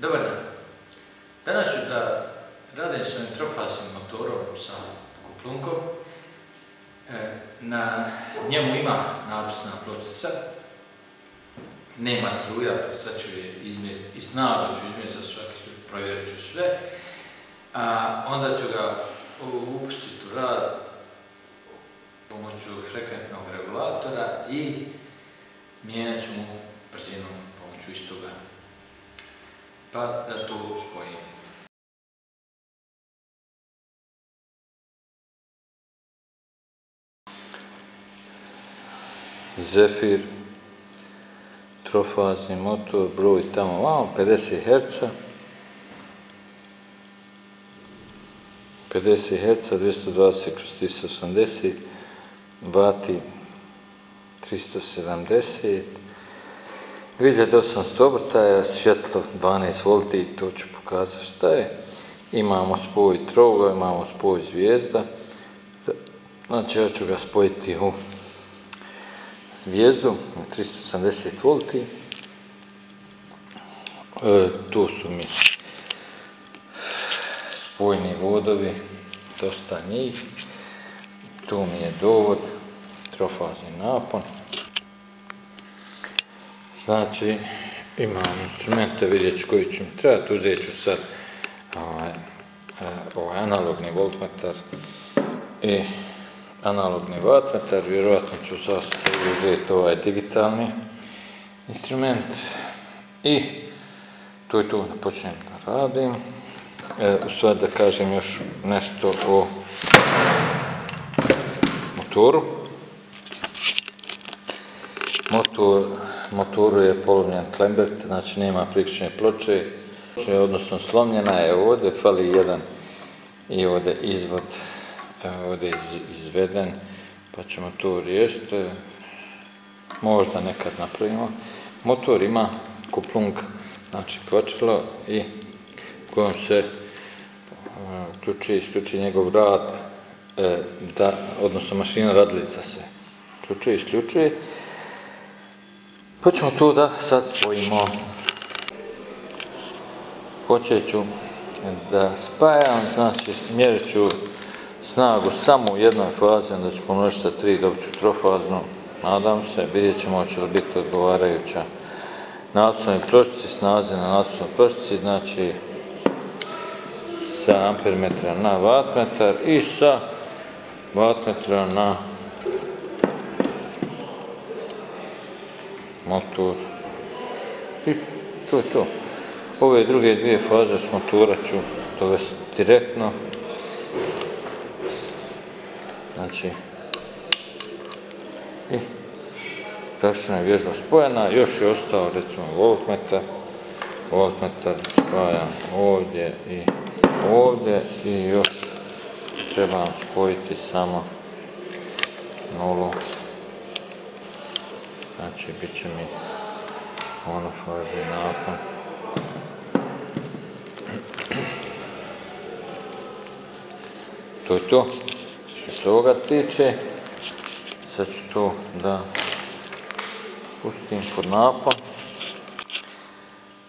Dobar dan. Danas ću da radim s ovim trofaznim motorom sa kuplunkom. Na njemu ima napisna pločica, nema struja, sad ću je izmjeriti i snagu ću izmjeriti za svaki slučaj, provjerit ću sve, a onda ću ga upustiti u rad pomoću frekventnog regulatora i mijenjat ću mu brzinu pomoću istoga. Pa da to spojim. Zefir, trofazni motor, broj tamo vamo, 50 Hz. 50 Hz, 220/380, vati 370, 2800 obrtaja, svjetlo 12 volti, to ću pokazati šta je. Imamo spoj trouga, imamo spoj zvijezda. Znači ja ću ga spojiti u zvijezdu na 370 volti. Tu su mi spojni vodovi, dosta njih. Tu mi je dovod, trofazni napon. Znači, imam instrumente, vidjet ću koji će mi trebati. Uzet ću sad ovaj analogni voltmetar i analogni vatmetar. Vjerojatno ću sastaviti uzeti ovaj digitalni instrument. I to je to, da počnem da radim. U stvari da kažem još nešto o motoru. Motoru je polomljen klembert, znači nema priključne ploče, odnosno slomljena je ovdje, fali jedan i ovdje izvod, ovdje je izveden, pa ćemo to riješiti, možda nekad napravimo. Motor ima kuplung, znači kvačilo i kojom se uključuje i isključuje njegov rad, odnosno mašina radilica se uključuje i isključuje. Pa ćemo to da sad spojimo. Počet ću da spajam, znači mjerit ću snagu samo u jednoj fazi, onda ću pomnožiti sa 3, dobit ću trofaznu, nadam se, vidjet ćemo hoće li biti odgovarajuća napisnoj pločici, snazi na napisnoj pločici, znači sa ampermetra na vatmetar i sa vatmetra na motor. I to je to. Ove druge dvije faze s motora ću dovesti direktno. Znači, i praktično je vježba spojena. Još je ostao recimo voltmetar. Voltmetar spajam ovdje i ovdje i još trebam spojiti samo nulu. Znači, bit će mi monofazni napon. To je to što se ovoga tiče. Sad ću to da pustim pod napon.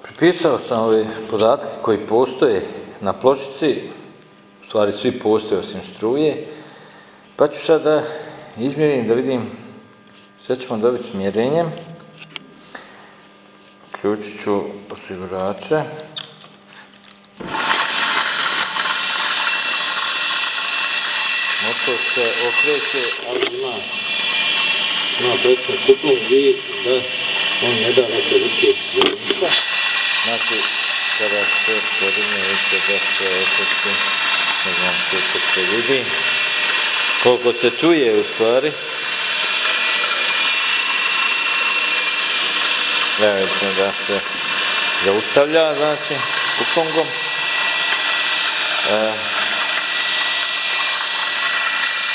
Pripisao sam ove podatke koji postoje na pločici, u stvari svi postoje osim struje, pa ću sad da izmjerim, da vidim šta ćemo dobiti mjerenjem. Uključit ću osigurače. Motor se okreće, ali ima prethodno kuplung i da on ne da neke ruke zelenika. Znači, kada se podigne, vidite da se okreće, ne znam koliko se vidi, koliko se čuje u stvari. Evo vidite da se zaustavlja, znači, kuplungom.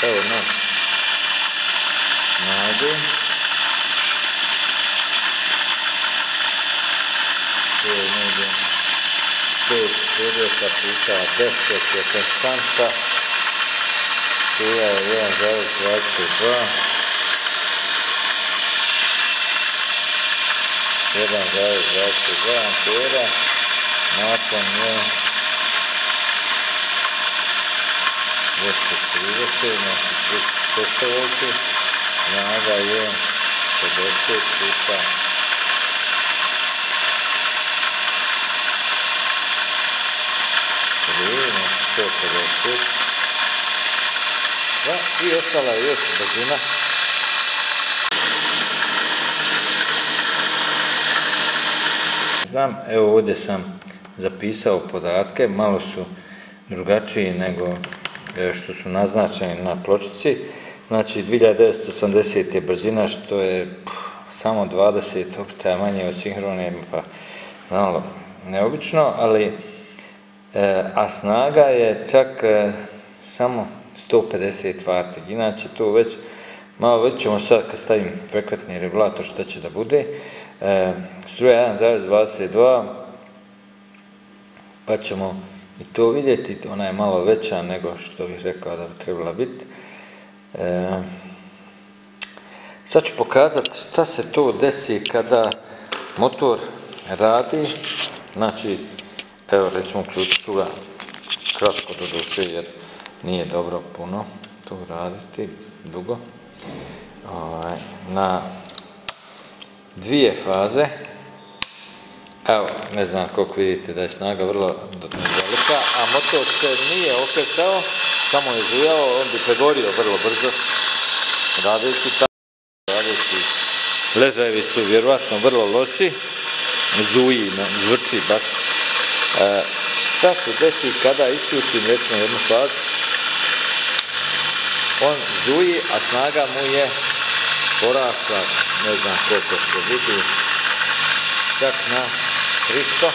Evo na snagu. To je negdje 5 studioka puta 10 je konstanta. Struja je 1,22. 1,22 ampera. napon je 230, znači 300 volti, snaga je 50 puta 3, znači 150. Da, i ostala je još brzina. Znam, evo ovdje sam zapisao podatke, malo su drugačiji nego što su naznačeni na pločici. Znači 2980 je brzina, što je samo 20 optaja manje od sinhrone, pa malo neobično, ali a snaga je čak samo 150 W. Inače tu već malo već ćemo sad kad stavim frekventni regulator šta će da bude. Struja 1,22, pa ćemo i to vidjeti, ona je malo veća nego što bih rekao da bi trebala biti. Sad ću pokazati šta se to desi kada motor radi. Znači, evo recimo uključit ću ga kratko do duše jer nije dobro puno to raditi dugo. Na dvije faze, evo, ne znam koliko vidite da je snaga vrlo velika, a motor se nije okretao, samo je zujao, on bi pregorio vrlo brzo radeći tako. Ležajevi su vjerovatno vrlo loši, zuji, zvrči baš. Šta se desi kada isključim recimo jednu fazu? On zuji, a snaga mu je porasla, ne znam koliko se vidi, čak na 300.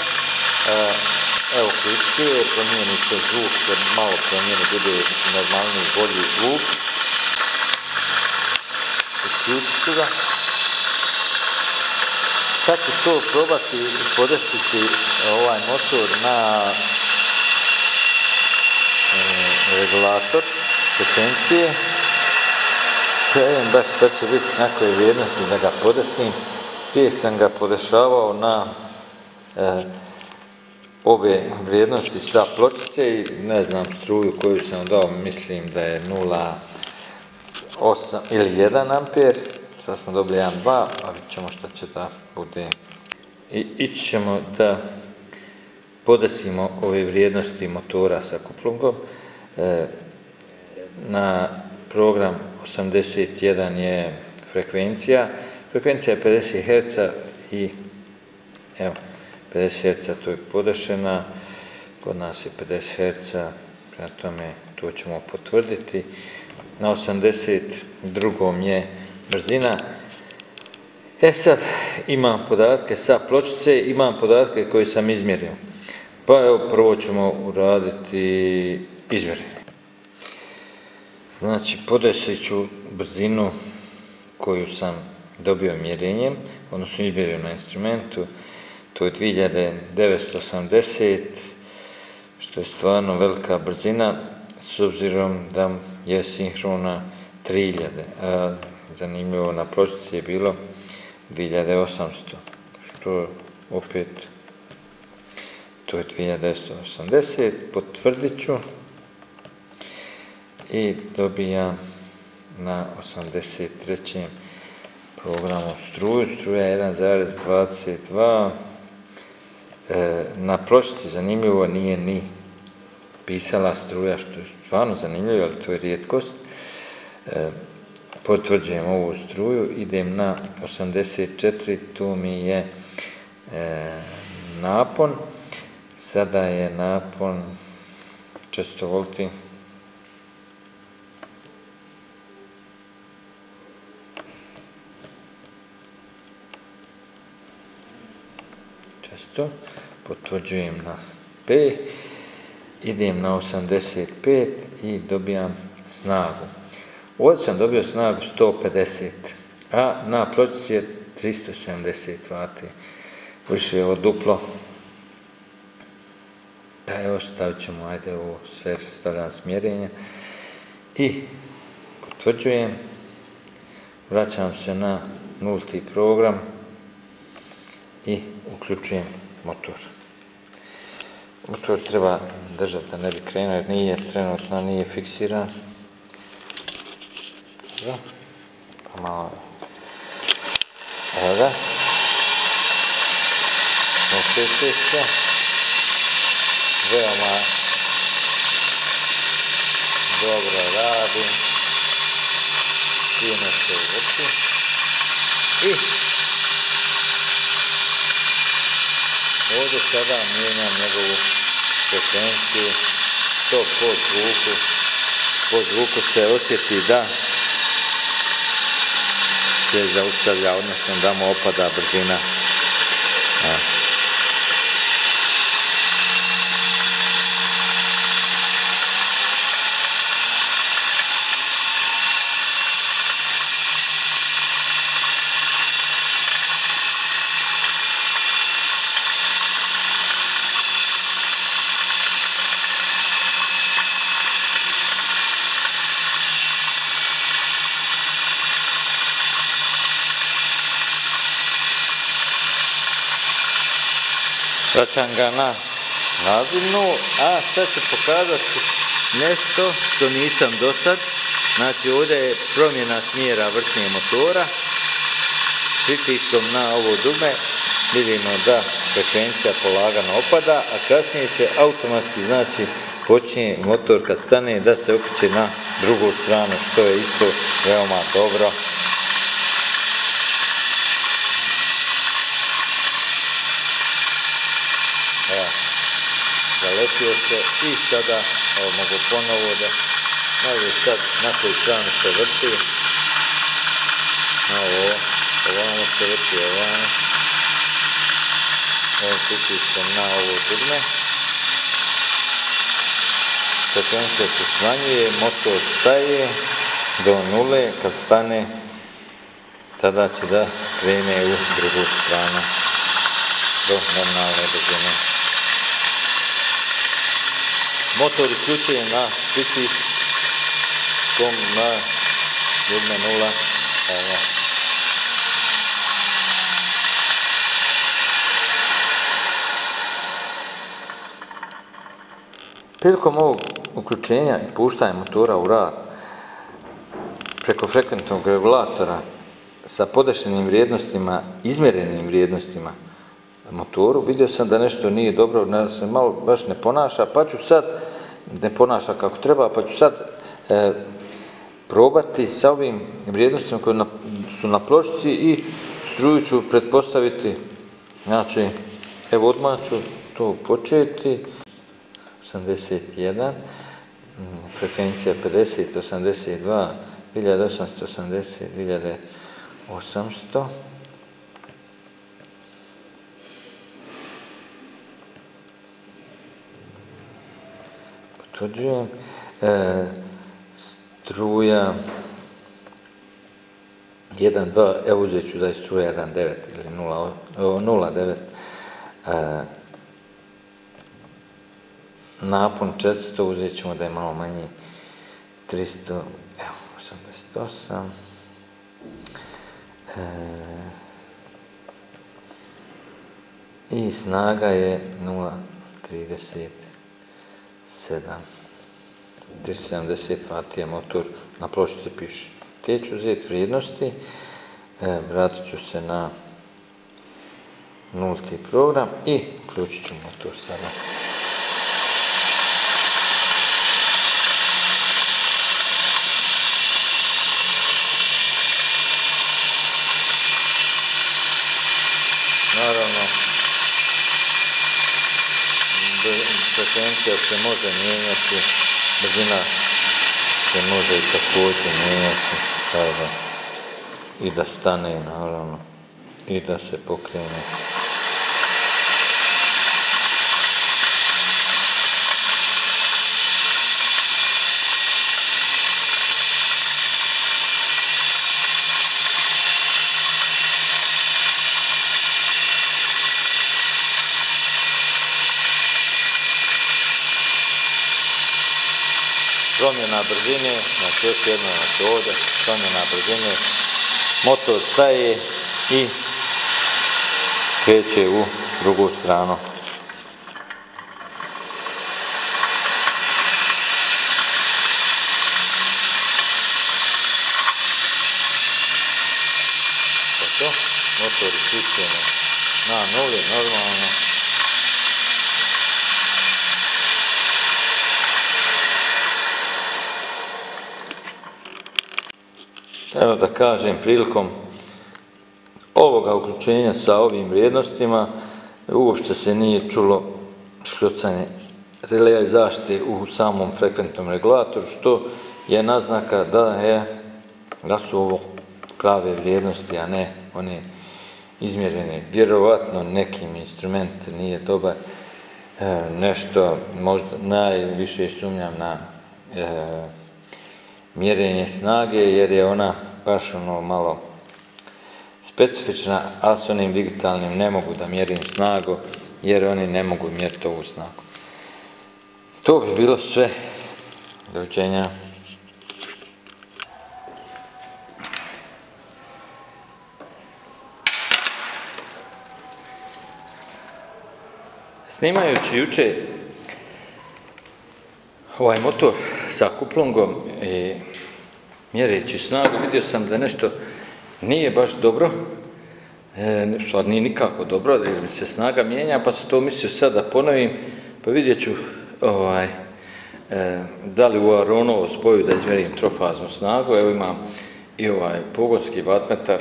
Evo uključuje, promijeni se zvuk, jer malo promijeni, bude normalniji, bolji zvuk. Uključit ću ga. Sad ću to probati podesiti ovaj motor na regulator frekvencije. Vidim baš da će biti na koje vrijednosti da ga podesim. Prije sam ga podešavao na ove vrijednosti sa pločice i ne znam struju koju sam dao, mislim da je 0,8 ili 1 amper. Sad smo dobili 1,2, a vidjet ćemo šta će da bude. I ići ćemo da podesimo ove vrijednosti motora sa kuplungom. Na program 81 je frekvencija. Frekvencija je 50 Hz i evo, 50 Hz to je podešena. Kod nas je 50 Hz, prema tome to ćemo potvrditi. Na 82 je brzina. Sad imam podatke sa pločice, imam podatke koje sam izmjerio. Pa evo prvo ćemo uraditi izmjere. Znači podesit ću brzinu koju sam dobio mjerenjem, odnosno izmjerio na instrumentu. To je 2980, što je stvarno velika brzina, s obzirom da je sinhrona 3000. Zanimljivo, na pločici je bilo 2800, što opet to je 2980, potvrdit ću i dobijam na 83. programu struju, struja 1,22, na pločici zanimljivo nije ni pisala struja, što je stvarno zanimljivo, ali to je rijetkost. Potvrđujem ovu struju, idem na 84, tu mi je napon, sada je napon 400 volti, potvrđujem na P, idem na 85 i dobijam snagu. Ovdje sam dobio snagu 150, a na pločici je 370 W. Više je od duplo. Evo stavit ćemo, ajde ovo sve stavljam smjerenja i potvrđujem. Vraćam se na nulti program i uključujem motor. motor treba držati da ne bi krenuo jer nije trenutno, nije fiksiran. Pa malo, evo ga, osjeti se, veoma dobro radi, fino se vrti i ovdje sada mijenjam njegovu frekvenciju, to po zvuku se osjeti da se zaustavlja, odnosno da mu opada brzina. Vraćam ga na nazivnu, a sad ću pokazati nešto što nisam do sad. Znači ovdje je promjena smjera vrtnje motora. Pritiskom na ovo dugme vidimo da frekvencija polagano opada, a kasnije će automatski, znači, počinje motor kad stane da se okreće na drugu stranu, što je isto veoma dobro. Zaletio se i sada, evo mogu ponovo da, evo sad na koju stranu se vrti, ovamo se vrti, ovamo, pritiskom na ovo dugme, frekvencija se smanjuje, motor staje do nule, kad stane, tada će da krene u drugu stranu, do normalne brzine. Motor isključujem na pritiskom na dugme 0. Prilikom ovog uključenja i puštanja motora u rad preko frekventnog regulatora sa podešenim vrijednostima, izmjerenim vrijednostima motoru, vidio sam da nešto nije dobro, da se malo baš ne ponaša, pa ću sad, ne ponaša kako treba, pa ću sad probati sa ovim vrijednostima koje su na pločici i struju ću pretpostaviti, znači, evo odmah ću to početi, 81, frekvencija 50, 82, 1880, 1800, potvrđujem, struja 1.2, evo uzet ću da je struja 1.9 ili 0.9, napon 400, uzet ćemo da je malo manji, 300, evo 88, i snaga je 0.37, 370 W je motor, na pločici piše. Te ću uzeti vrijednosti, vratit ću se na nulti program i uključit ću motor sada. Naravno, frekvencija se može mijenjati, brzina se može i također mijenjati, i da stane, naravno, i da se pokrene. Promjena brzine, znači još jedno, znači ovdje, promjena brzine, motor staje i kreće u drugu stranu. motor uključujemo na nuli, normalno. Evo da kažem, prilikom ovoga uključenja sa ovim vrijednostima uopšte se nije čulo škljocanje releja i zaštite u samom frekventnom regulatoru, što je naznaka da su ovo prave vrijednosti, a ne one izmjerene. Vjerovatno nekim instrument nije dobar, nešto možda najviše sumnjam na mjerenje snage, jer je ona baš malo specifična, a s onim digitalnim ne mogu da mjerim snagu, jer oni ne mogu mjeriti ovu snagu. To bi bilo sve. Doviđenja. Snimajući juče ovaj motor sa kuplungom i mjereći snagu, vidio sam da nešto nije baš dobro, stvar nije nikako dobro, jer mi se snaga mijenja, pa sam to mislio sad da ponovim, pa vidjet ću da li u Aronovom spoju da izmjerim trofaznu snagu. Evo imam i ovaj pogonski vatmetar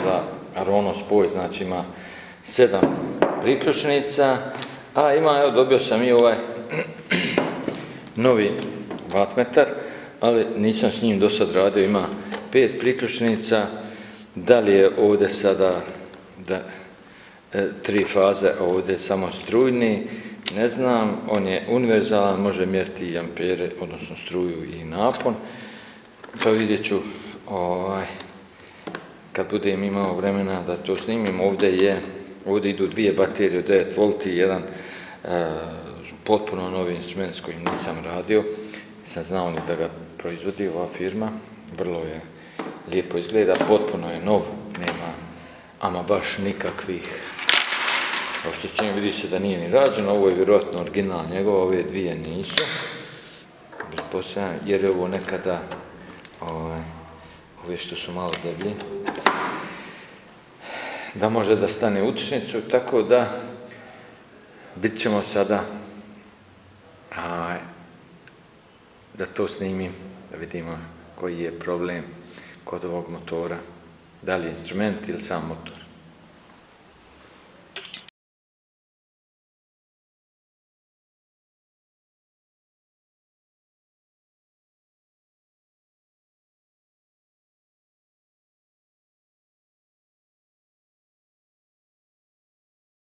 za Aronov spoj, znači ima 7 priključnica, a evo dobio sam i ovaj novi vatmetar, ali nisam s njim do sad radio, ima 5 priključnica. Da li je ovdje sada 3 faze, ovdje samo strujni, ne znam, on je univerzalan, može mjeriti i ampere, odnosno struju i napon. Pa vidjet ću kad budem imao vremena da to snimim. Ovdje idu 2 baterije od 9 V, jedan potpuno novi instrument s kojim nisam radio, sam znao ni da ga proizvodi ova firma, vrlo je lijepo izgleda, potpuno je nov, nema ama baš nikakvih oštećenja, vidi se da nije ni rađeno. Ovo je vjerojatno original njegova, ove dvije nisu, jer je ovo nekada ove što su malo deblji, da može da stane utičnicu, tako da bit ćemo sada da to snimim, da vidimo koji je problem kod ovog motora, da li je instrument ili sam motor.